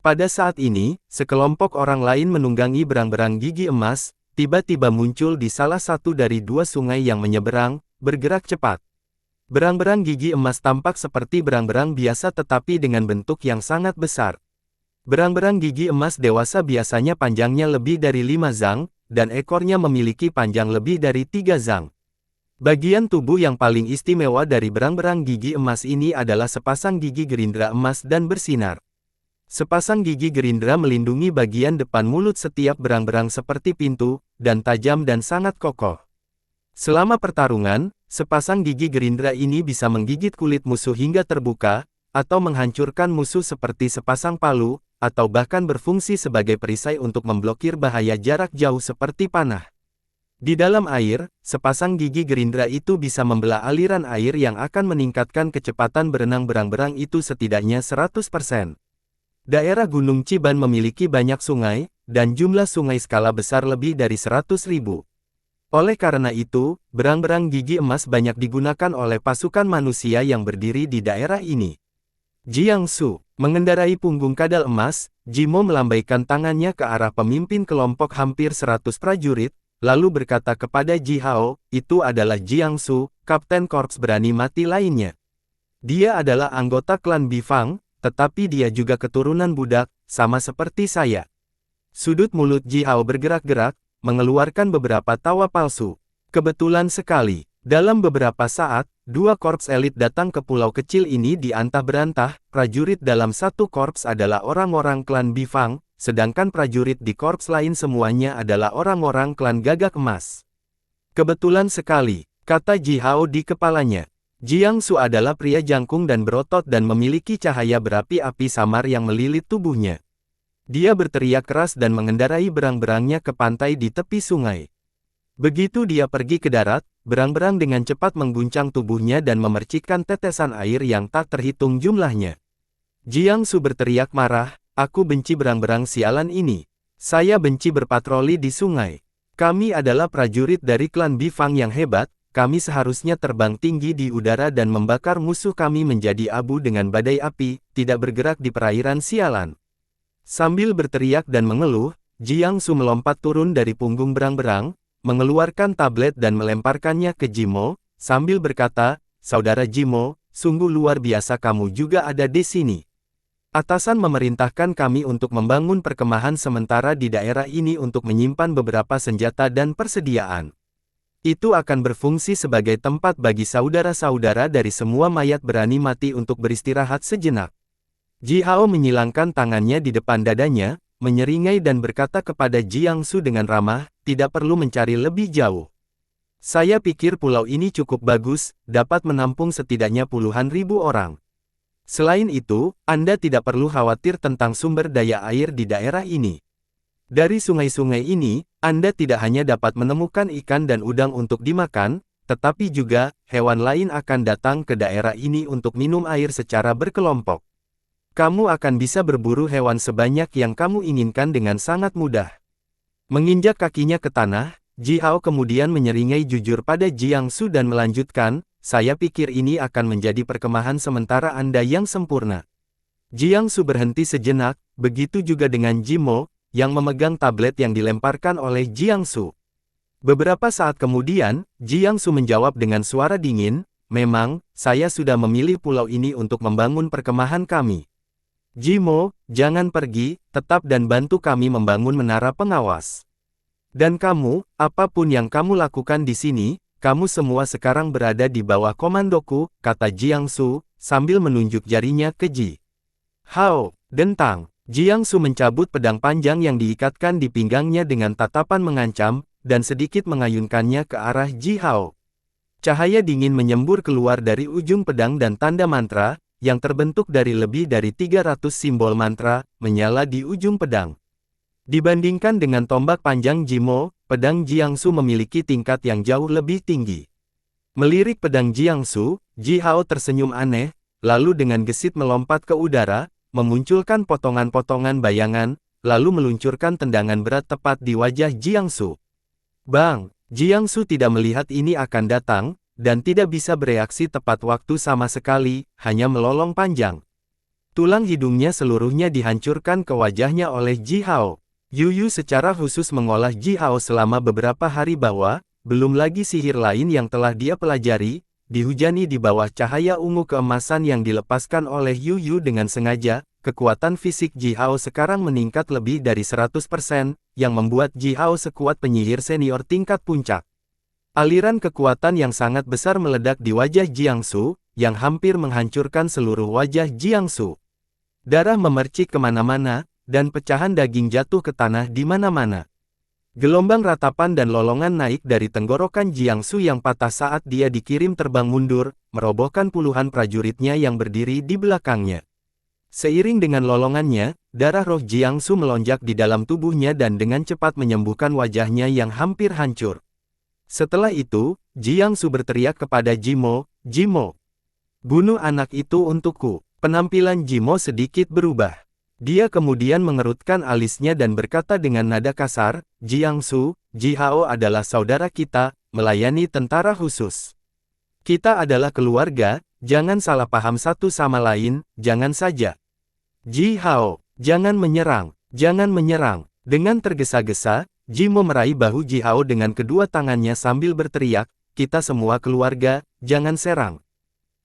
Pada saat ini, sekelompok orang lain menunggangi berang-berang gigi emas, tiba-tiba muncul di salah satu dari dua sungai yang menyeberang, bergerak cepat. Berang-berang gigi emas tampak seperti berang-berang biasa tetapi dengan bentuk yang sangat besar. Berang-berang gigi emas dewasa biasanya panjangnya lebih dari 5 zang, dan ekornya memiliki panjang lebih dari 3 zang. Bagian tubuh yang paling istimewa dari berang-berang gigi emas ini adalah sepasang gigi gerindra emas dan bersinar. Sepasang gigi gerindra melindungi bagian depan mulut setiap berang-berang seperti pintu, dan tajam dan sangat kokoh. Selama pertarungan, sepasang gigi gerindra ini bisa menggigit kulit musuh hingga terbuka, atau menghancurkan musuh seperti sepasang palu, atau bahkan berfungsi sebagai perisai untuk memblokir bahaya jarak jauh seperti panah. Di dalam air, sepasang gigi gerindra itu bisa membelah aliran air yang akan meningkatkan kecepatan berenang berang-berang itu setidaknya 100%. Daerah Gunung Ciban memiliki banyak sungai, dan jumlah sungai skala besar lebih dari 100.000. Oleh karena itu, berang-berang gigi emas banyak digunakan oleh pasukan manusia yang berdiri di daerah ini. Jiangsu, mengendarai punggung kadal emas, Jimo melambaikan tangannya ke arah pemimpin kelompok hampir 100 prajurit, lalu berkata kepada Ji Hao, itu adalah Jiangsu, kapten korps berani mati lainnya. Dia adalah anggota klan Bifang, tetapi dia juga keturunan budak, sama seperti saya. Sudut mulut Ji Hao bergerak-gerak, mengeluarkan beberapa tawa palsu. Kebetulan sekali, dalam beberapa saat, dua korps elit datang ke pulau kecil ini di antah berantah. Prajurit dalam satu korps adalah orang-orang klan Bifang, sedangkan prajurit di korps lain semuanya adalah orang-orang klan Gagak Emas. Kebetulan sekali, kata Ji Hao di kepalanya. Jiangsu adalah pria jangkung dan berotot dan memiliki cahaya berapi-api samar yang melilit tubuhnya. Dia berteriak keras dan mengendarai berang-berangnya ke pantai di tepi sungai. Begitu dia pergi ke darat, berang-berang dengan cepat mengguncang tubuhnya dan memercikkan tetesan air yang tak terhitung jumlahnya. Jiangsu berteriak marah, aku benci berang-berang sialan ini. Saya benci berpatroli di sungai. Kami adalah prajurit dari klan Bifang yang hebat, kami seharusnya terbang tinggi di udara dan membakar musuh kami menjadi abu dengan badai api, tidak bergerak di perairan sialan. Sambil berteriak dan mengeluh, Jiangsu melompat turun dari punggung berang-berang, mengeluarkan tablet dan melemparkannya ke Jimo, sambil berkata, Saudara Jimo, sungguh luar biasa kamu juga ada di sini. Atasan memerintahkan kami untuk membangun perkemahan sementara di daerah ini untuk menyimpan beberapa senjata dan persediaan. Itu akan berfungsi sebagai tempat bagi saudara-saudara dari semua mayat berani mati untuk beristirahat sejenak. Ji Hao menyilangkan tangannya di depan dadanya, menyeringai dan berkata kepada Jiangsu dengan ramah, tidak perlu mencari lebih jauh. Saya pikir pulau ini cukup bagus, dapat menampung setidaknya puluhan ribu orang. Selain itu, Anda tidak perlu khawatir tentang sumber daya air di daerah ini. Dari sungai-sungai ini, Anda tidak hanya dapat menemukan ikan dan udang untuk dimakan, tetapi juga, hewan lain akan datang ke daerah ini untuk minum air secara berkelompok. Kamu akan bisa berburu hewan sebanyak yang kamu inginkan dengan sangat mudah. Menginjak kakinya ke tanah, Ji Hao kemudian menyeringai jujur pada Jiangsu dan melanjutkan, saya pikir ini akan menjadi perkemahan sementara Anda yang sempurna. Jiangsu berhenti sejenak, begitu juga dengan Jimo, yang memegang tablet yang dilemparkan oleh Jiangsu. Beberapa saat kemudian, Jiangsu menjawab dengan suara dingin, memang, saya sudah memilih pulau ini untuk membangun perkemahan kami. Jimo, jangan pergi, tetap dan bantu kami membangun menara pengawas. Dan kamu, apapun yang kamu lakukan di sini, kamu semua sekarang berada di bawah komandoku, kata Jiangsu, sambil menunjuk jarinya ke Ji Hao. Dentang, Jiangsu mencabut pedang panjang yang diikatkan di pinggangnya dengan tatapan mengancam, dan sedikit mengayunkannya ke arah Ji Hao. Cahaya dingin menyembur keluar dari ujung pedang dan tanda mantra, yang terbentuk dari lebih dari 300 simbol mantra, menyala di ujung pedang. Dibandingkan dengan tombak panjang Jimo, pedang Jiangsu memiliki tingkat yang jauh lebih tinggi. Melirik pedang Jiangsu, Ji Hao tersenyum aneh, lalu dengan gesit melompat ke udara, memunculkan potongan-potongan bayangan, lalu meluncurkan tendangan berat tepat di wajah Jiangsu. Bang! Jiangsu tidak melihat ini akan datang, dan tidak bisa bereaksi tepat waktu sama sekali, hanya melolong panjang. Tulang hidungnya seluruhnya dihancurkan ke wajahnya oleh Ji Hao. Yuyu secara khusus mengolah Ji Hao selama beberapa hari bahwa, belum lagi sihir lain yang telah dia pelajari, dihujani di bawah cahaya ungu keemasan yang dilepaskan oleh Yuyu dengan sengaja. Kekuatan fisik Ji Hao sekarang meningkat lebih dari 100%, yang membuat Ji Hao sekuat penyihir senior tingkat puncak. Aliran kekuatan yang sangat besar meledak di wajah Jiangsu, yang hampir menghancurkan seluruh wajah Jiangsu. Darah memercik kemana-mana, dan pecahan daging jatuh ke tanah di mana-mana. Gelombang ratapan dan lolongan naik dari tenggorokan Jiangsu yang patah saat dia dikirim terbang mundur, merobohkan puluhan prajuritnya yang berdiri di belakangnya. Seiring dengan lolongannya, darah roh Jiangsu melonjak di dalam tubuhnya dan dengan cepat menyembuhkan wajahnya yang hampir hancur. Setelah itu, Jiangsu berteriak kepada Jimo, Jimo, bunuh anak itu untukku. Penampilan Jimo sedikit berubah. Dia kemudian mengerutkan alisnya dan berkata dengan nada kasar, Jiangsu, Ji Hao adalah saudara kita, melayani tentara khusus. Kita adalah keluarga, jangan salah paham satu sama lain, jangan saja. Ji Hao, jangan menyerang, jangan menyerang. Dengan tergesa-gesa, Jimo meraih bahu Ji Hao dengan kedua tangannya sambil berteriak, kita semua keluarga, jangan serang.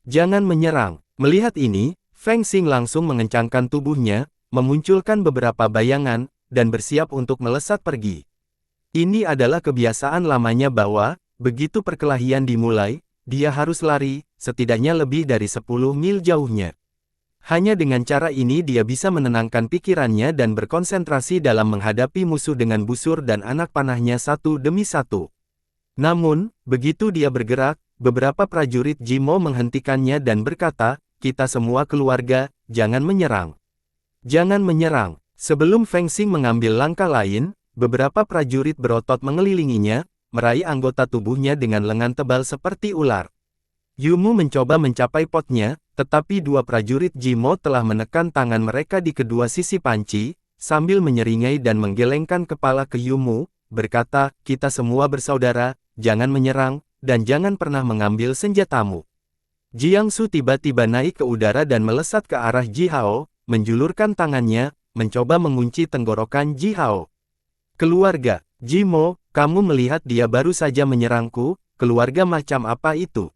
Jangan menyerang. Melihat ini, Feng Xing langsung mengencangkan tubuhnya, memunculkan beberapa bayangan, dan bersiap untuk melesat pergi. Ini adalah kebiasaan lamanya bahwa, begitu perkelahian dimulai, dia harus lari, setidaknya lebih dari 10 mil jauhnya. Hanya dengan cara ini dia bisa menenangkan pikirannya dan berkonsentrasi dalam menghadapi musuh dengan busur dan anak panahnya satu demi satu. Namun, begitu dia bergerak, beberapa prajurit Jimo menghentikannya dan berkata, kita semua keluarga, jangan menyerang. Jangan menyerang. Sebelum Feng Xing mengambil langkah lain, beberapa prajurit berotot mengelilinginya, meraih anggota tubuhnya dengan lengan tebal seperti ular. Yumu mencoba mencapai potnya, tetapi dua prajurit Jimo telah menekan tangan mereka di kedua sisi panci, sambil menyeringai dan menggelengkan kepala ke Yumu, berkata, kita semua bersaudara, jangan menyerang, dan jangan pernah mengambil senjatamu. Jiangsu tiba-tiba naik ke udara dan melesat ke arah Ji Hao, menjulurkan tangannya, mencoba mengunci tenggorokan Ji Hao. Keluarga, Jimo, kamu melihat dia baru saja menyerangku, keluarga macam apa itu?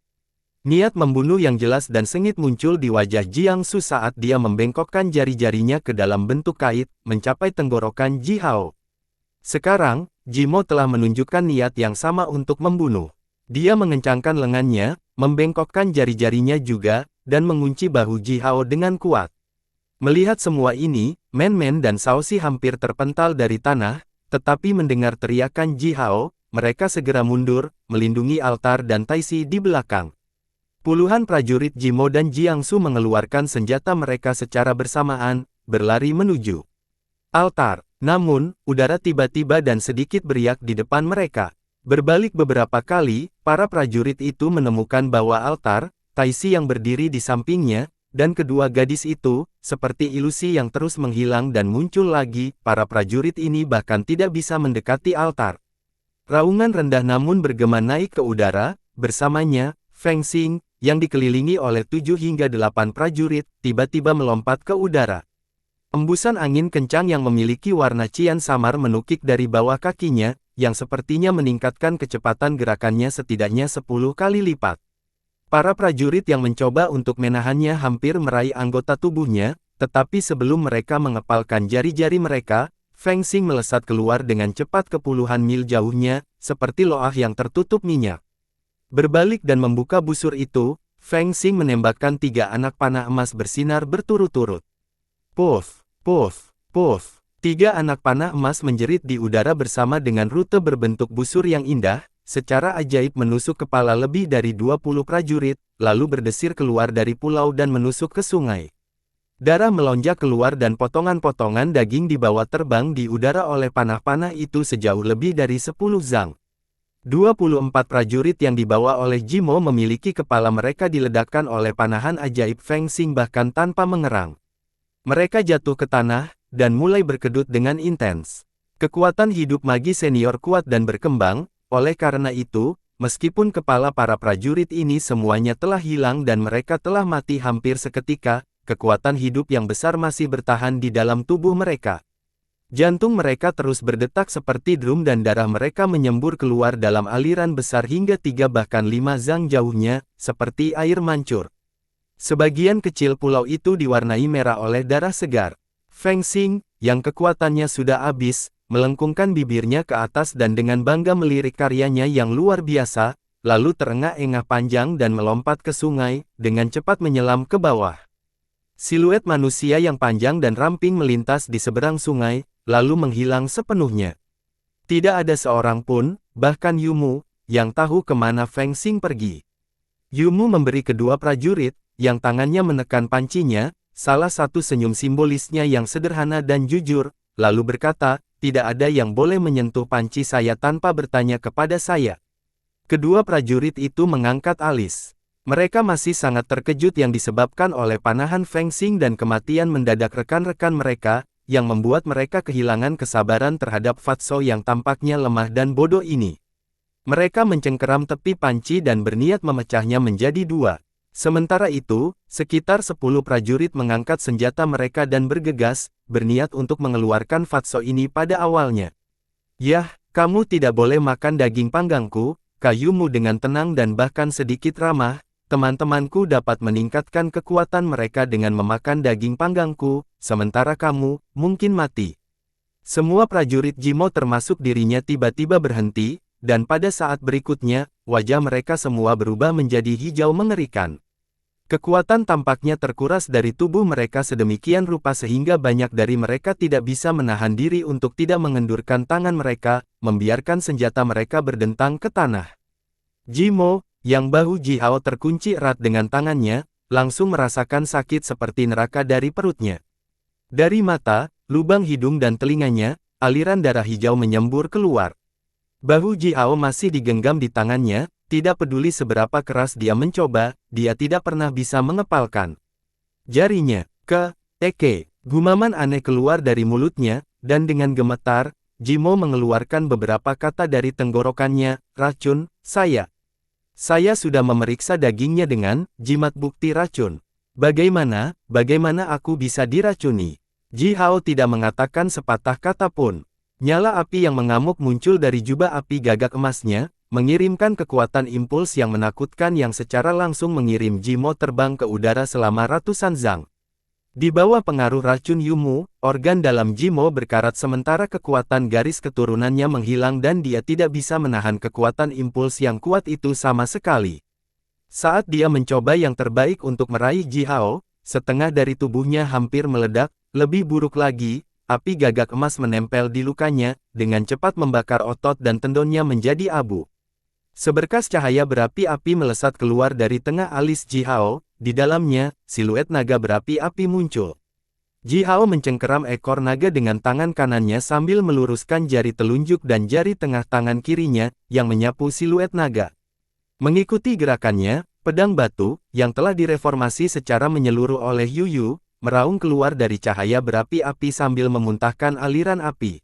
Niat membunuh yang jelas dan sengit muncul di wajah Jiangsu saat dia membengkokkan jari-jarinya ke dalam bentuk kait, mencapai tenggorokan Ji Hao. Sekarang, Jimo telah menunjukkan niat yang sama untuk membunuh. Dia mengencangkan lengannya, membengkokkan jari-jarinya juga, dan mengunci bahu Ji Hao dengan kuat. Melihat semua ini, Men-Men dan Shaoxi hampir terpental dari tanah, tetapi mendengar teriakan Ji Hao, mereka segera mundur, melindungi altar dan Taixi di belakang. Puluhan prajurit Jimo dan Jiangsu mengeluarkan senjata mereka secara bersamaan, berlari menuju altar. Namun, udara tiba-tiba dan sedikit beriak di depan mereka. Berbalik beberapa kali, para prajurit itu menemukan bahwa altar, Taisi yang berdiri di sampingnya, dan kedua gadis itu, seperti ilusi yang terus menghilang dan muncul lagi, para prajurit ini bahkan tidak bisa mendekati altar. Raungan rendah namun bergema naik ke udara, bersamanya, Feng Xing, yang dikelilingi oleh 7 hingga 8 prajurit, tiba-tiba melompat ke udara. Embusan angin kencang yang memiliki warna cian samar menukik dari bawah kakinya, yang sepertinya meningkatkan kecepatan gerakannya setidaknya 10 kali lipat. Para prajurit yang mencoba untuk menahannya hampir meraih anggota tubuhnya, tetapi sebelum mereka mengepalkan jari-jari mereka, Feng Xing melesat keluar dengan cepat ke puluhan mil jauhnya, seperti loah yang tertutup minyak. Berbalik dan membuka busur itu, Feng Xing menembakkan 3 anak panah emas bersinar berturut-turut. Puff, puff, puff. 3 anak panah emas menjerit di udara bersama dengan rute berbentuk busur yang indah, secara ajaib menusuk kepala lebih dari 20 prajurit, lalu berdesir keluar dari pulau dan menusuk ke sungai. Darah melonjak keluar dan potongan-potongan daging dibawa terbang di udara oleh panah-panah itu sejauh lebih dari 10 zang. 24 prajurit yang dibawa oleh Jimo memiliki kepala mereka diledakkan oleh panahan ajaib Feng Xing bahkan tanpa mengerang. Mereka jatuh ke tanah, dan mulai berkedut dengan intens. Kekuatan hidup magi senior kuat dan berkembang, oleh karena itu, meskipun kepala para prajurit ini semuanya telah hilang dan mereka telah mati hampir seketika, kekuatan hidup yang besar masih bertahan di dalam tubuh mereka. Jantung mereka terus berdetak seperti drum dan darah mereka menyembur keluar dalam aliran besar hingga 3 bahkan 5 zang jauhnya, seperti air mancur. Sebagian kecil pulau itu diwarnai merah oleh darah segar. Feng Xing, yang kekuatannya sudah habis, melengkungkan bibirnya ke atas dan dengan bangga melirik karyanya yang luar biasa, lalu terengah-engah panjang dan melompat ke sungai, dengan cepat menyelam ke bawah. Siluet manusia yang panjang dan ramping melintas di seberang sungai, lalu menghilang sepenuhnya. Tidak ada seorang pun, bahkan Yumu, yang tahu kemana Feng Xing pergi. Yumu memberi kedua prajurit, yang tangannya menekan pancinya, salah satu senyum simbolisnya yang sederhana dan jujur, lalu berkata, "Tidak ada yang boleh menyentuh panci saya tanpa bertanya kepada saya." Kedua prajurit itu mengangkat alis. Mereka masih sangat terkejut yang disebabkan oleh panahan Feng Xing dan kematian mendadak rekan-rekan mereka, yang membuat mereka kehilangan kesabaran terhadap Fatso yang tampaknya lemah dan bodoh ini. Mereka mencengkeram tepi panci dan berniat memecahnya menjadi 2. Sementara itu, sekitar 10 prajurit mengangkat senjata mereka dan bergegas, berniat untuk mengeluarkan Fatso ini pada awalnya. "Yah, kamu tidak boleh makan daging panggangku," Kayumu dengan tenang dan bahkan sedikit ramah, "teman-temanku dapat meningkatkan kekuatan mereka dengan memakan daging panggangku, sementara kamu, mungkin mati." Semua prajurit Jimo termasuk dirinya tiba-tiba berhenti, dan pada saat berikutnya, wajah mereka semua berubah menjadi hijau mengerikan. Kekuatan tampaknya terkuras dari tubuh mereka sedemikian rupa sehingga banyak dari mereka tidak bisa menahan diri untuk tidak mengendurkan tangan mereka, membiarkan senjata mereka berdentang ke tanah. Jimo, yang bahu Jihao terkunci erat dengan tangannya, langsung merasakan sakit seperti neraka dari perutnya. Dari mata, lubang hidung dan telinganya, aliran darah hijau menyembur keluar. Bahu Jihao masih digenggam di tangannya, tidak peduli seberapa keras dia mencoba, dia tidak pernah bisa mengepalkan jarinya. Gumaman aneh keluar dari mulutnya, dan dengan gemetar, Jimo mengeluarkan beberapa kata dari tenggorokannya, "Racun, saya sudah memeriksa dagingnya dengan jimat bukti racun. Bagaimana aku bisa diracuni?" Jihao tidak mengatakan sepatah kata pun. Nyala api yang mengamuk muncul dari jubah api gagak emasnya, mengirimkan kekuatan impuls yang menakutkan yang secara langsung mengirim Jimo terbang ke udara selama ratusan zang. Di bawah pengaruh racun Yumu, organ dalam Jimo berkarat sementara kekuatan garis keturunannya menghilang dan dia tidak bisa menahan kekuatan impuls yang kuat itu sama sekali. Saat dia mencoba yang terbaik untuk meraih Jihao, setengah dari tubuhnya hampir meledak, lebih buruk lagi, api gagak emas menempel di lukanya, dengan cepat membakar otot dan tendonnya menjadi abu. Seberkas cahaya berapi-api melesat keluar dari tengah alis Jihao, di dalamnya, siluet naga berapi-api muncul. Ji Hao mencengkeram ekor naga dengan tangan kanannya sambil meluruskan jari telunjuk dan jari tengah tangan kirinya, yang menyapu siluet naga. Mengikuti gerakannya, pedang batu, yang telah direformasi secara menyeluruh oleh Yu Yu, meraung keluar dari cahaya berapi-api sambil memuntahkan aliran api.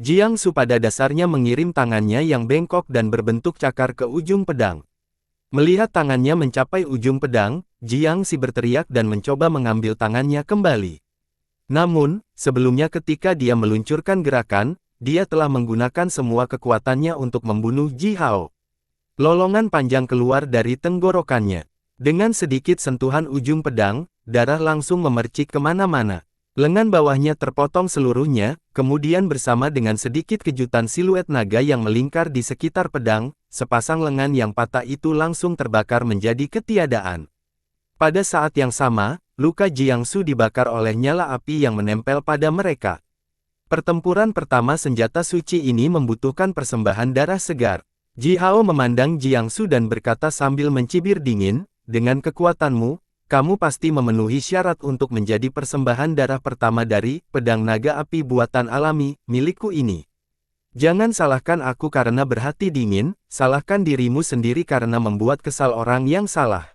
Jiangsu pada dasarnya mengirim tangannya yang bengkok dan berbentuk cakar ke ujung pedang. Melihat tangannya mencapai ujung pedang, Jiangxi berteriak dan mencoba mengambil tangannya kembali. Namun, sebelumnya ketika dia meluncurkan gerakan, dia telah menggunakan semua kekuatannya untuk membunuh Ji Hao. Lolongan panjang keluar dari tenggorokannya. Dengan sedikit sentuhan ujung pedang, darah langsung memercik kemana-mana. Lengan bawahnya terpotong seluruhnya, kemudian bersama dengan sedikit kejutan siluet naga yang melingkar di sekitar pedang, sepasang lengan yang patah itu langsung terbakar menjadi ketiadaan. Pada saat yang sama, luka Jiangsu dibakar oleh nyala api yang menempel pada mereka. Pertempuran pertama senjata suci ini membutuhkan persembahan darah segar. Ji Hao memandang Jiangsu dan berkata sambil mencibir dingin, dengan kekuatanmu, kamu pasti memenuhi syarat untuk menjadi persembahan darah pertama dari pedang naga api buatan alami milikku ini. Jangan salahkan aku karena berhati dingin, salahkan dirimu sendiri karena membuat kesal orang yang salah.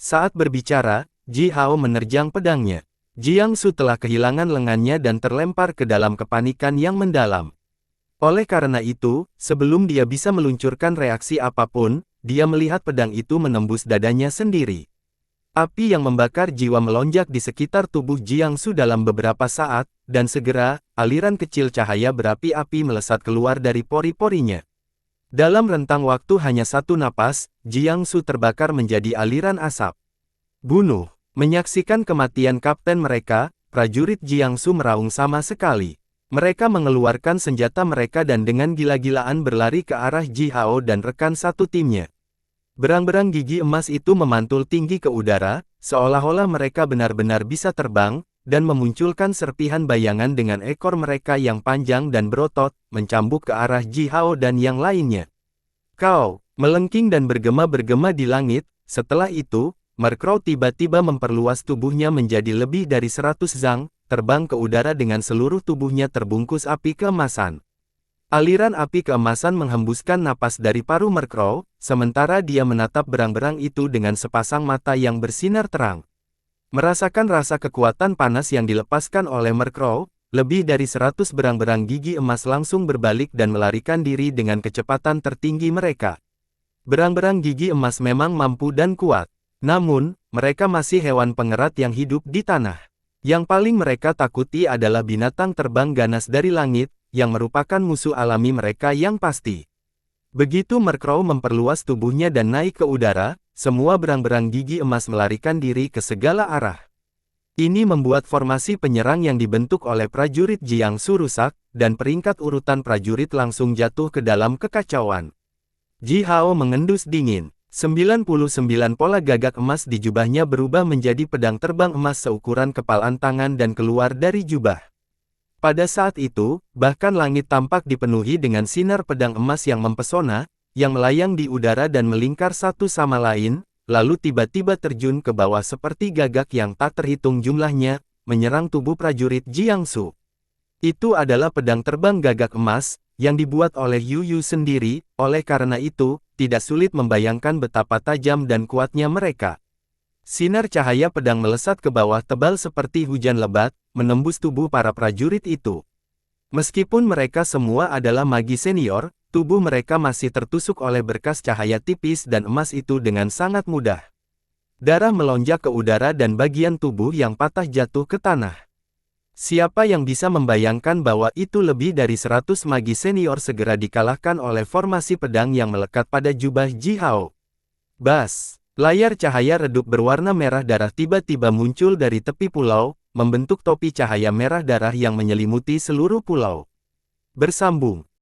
Saat berbicara, Ji Hao menerjang pedangnya. Jiangsu telah kehilangan lengannya dan terlempar ke dalam kepanikan yang mendalam. Oleh karena itu, sebelum dia bisa meluncurkan reaksi apapun, dia melihat pedang itu menembus dadanya sendiri. Api yang membakar jiwa melonjak di sekitar tubuh Jiangsu dalam beberapa saat, dan segera, aliran kecil cahaya berapi-api melesat keluar dari pori-porinya. Dalam rentang waktu hanya satu napas, Jiangsu terbakar menjadi aliran asap. Bunuh. Menyaksikan kematian kapten mereka, prajurit Jiangsu meraung sama sekali. Mereka mengeluarkan senjata mereka dan dengan gila-gilaan berlari ke arah Ji Hao dan rekan satu timnya. Berang-berang gigi emas itu memantul tinggi ke udara, seolah-olah mereka benar-benar bisa terbang, dan memunculkan serpihan bayangan dengan ekor mereka yang panjang dan berotot, mencambuk ke arah Ji Hao dan yang lainnya. Kau, melengking dan bergema-bergema di langit. Setelah itu, Mercrow tiba-tiba memperluas tubuhnya menjadi lebih dari 100 zang, terbang ke udara dengan seluruh tubuhnya terbungkus api keemasan. Aliran api keemasan menghembuskan napas dari paruh Mercrow, sementara dia menatap berang-berang itu dengan sepasang mata yang bersinar terang. Merasakan rasa kekuatan panas yang dilepaskan oleh Mercrow, lebih dari 100 berang-berang gigi emas langsung berbalik dan melarikan diri dengan kecepatan tertinggi mereka. Berang-berang gigi emas memang mampu dan kuat. Namun, mereka masih hewan pengerat yang hidup di tanah. Yang paling mereka takuti adalah binatang terbang ganas dari langit, yang merupakan musuh alami mereka yang pasti. Begitu Mercrow memperluas tubuhnya dan naik ke udara, semua berang-berang gigi emas melarikan diri ke segala arah. Ini membuat formasi penyerang yang dibentuk oleh prajurit Jiangsu rusak, dan peringkat urutan prajurit langsung jatuh ke dalam kekacauan. Ji Hao mengendus dingin. 99 pola gagak emas di jubahnya berubah menjadi pedang terbang emas seukuran kepalan tangan dan keluar dari jubah. Pada saat itu, bahkan langit tampak dipenuhi dengan sinar pedang emas yang mempesona, yang melayang di udara dan melingkar satu sama lain, lalu tiba-tiba terjun ke bawah seperti gagak yang tak terhitung jumlahnya, menyerang tubuh prajurit Jiangsu. Itu adalah pedang terbang gagak emas, yang dibuat oleh Yu Yu sendiri, oleh karena itu, tidak sulit membayangkan betapa tajam dan kuatnya mereka. Sinar cahaya pedang melesat ke bawah tebal seperti hujan lebat, menembus tubuh para prajurit itu. Meskipun mereka semua adalah magi senior, tubuh mereka masih tertusuk oleh berkas cahaya tipis dan emas itu dengan sangat mudah. Darah melonjak ke udara dan bagian tubuh yang patah jatuh ke tanah. Siapa yang bisa membayangkan bahwa itu lebih dari 100 magi senior segera dikalahkan oleh formasi pedang yang melekat pada jubah Ji Hao. Bas! Layar cahaya redup berwarna merah darah tiba-tiba muncul dari tepi pulau, membentuk topi cahaya merah darah yang menyelimuti seluruh pulau. Bersambung.